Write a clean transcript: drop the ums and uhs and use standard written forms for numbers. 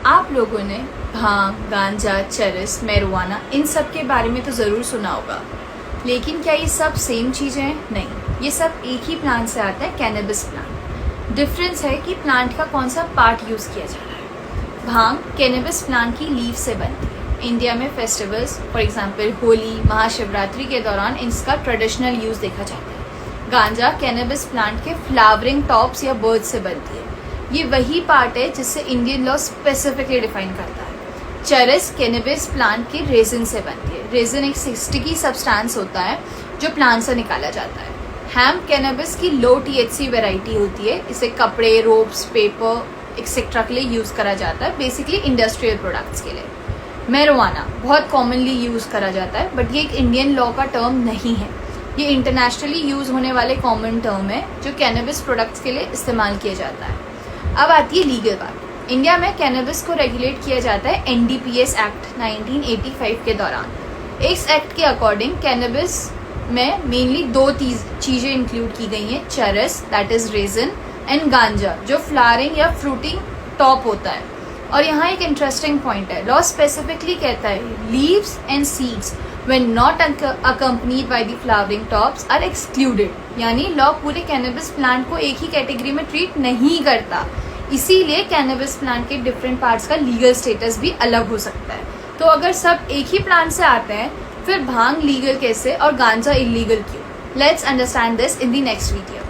आप लोगों ने भांग, गांजा, चरस, मैरिजुआना इन सब के बारे में तो ज़रूर सुना होगा, लेकिन क्या ये सब सेम चीज़ें हैं? नहीं, ये सब एक ही प्लांट से आता है, कैनबिस प्लांट। डिफरेंस है कि प्लांट का कौन सा पार्ट यूज़ किया जा रहा है। भांग कैनबिस प्लांट की लीफ से बनती है। इंडिया में festivals for example Holi, Mahashivratri के दौरान इसका ट्रेडिशनल यूज़ देखा जाता है। गांजा कैनबिस प्लांट के फ्लावरिंग टॉप्स या बर्ड्स से बनती है। ये वही पार्ट है जिससे इंडियन लॉ स्पेसिफिकली डिफाइन करता है। चरस कैनबिस प्लांट के रेजिन से बनती है। रेजिन एक स्टिकी सब्सटेंस होता है जो प्लांट से निकाला जाता है। हेम्प कैनबिस की लो THC वैरायटी होती है। इसे कपड़े, रोप्स, पेपर एक्सेट्रा के लिए यूज़ करा जाता है, बेसिकली इंडस्ट्रियल प्रोडक्ट्स के लिए। मैरिजुआना बहुत कॉमनली यूज़ करा जाता है, बट ये एक इंडियन लॉ का टर्म नहीं है। ये इंटरनेशनली यूज़ होने वाले कॉमन टर्म है जो कैनबिस प्रोडक्ट्स के लिए इस्तेमाल किया जाता है। अब आती है लीगल बात। इंडिया में कैनबिस को रेगुलेट किया जाता है NDPS एक्ट 1985 के दौरान। इस एक्ट के अकॉर्डिंग कैनबिस में मेनली दो चीज़ें इंक्लूड की गई हैं, चरस दैट इज रेजिन एंड गांजा जो फ्लावरिंग या फ्रूटिंग टॉप होता है। और यहाँ एक इंटरेस्टिंग पॉइंट है, लॉ स्पेसिफिकली कहता है leaves and seeds when not accompanied by the flowering tops are excluded, यानी लॉ पूरे कैनबिस प्लांट को एक ही कैटेगरी में ट्रीट नहीं करता। इसीलिए कैनबिस प्लांट के डिफरेंट पार्ट्स का लीगल स्टेटस भी अलग हो सकता है। तो अगर सब एक ही प्लांट से आते हैं, फिर भांग लीगल कैसे और गांजा इलीगल क्यों? Let's understand this in the next video.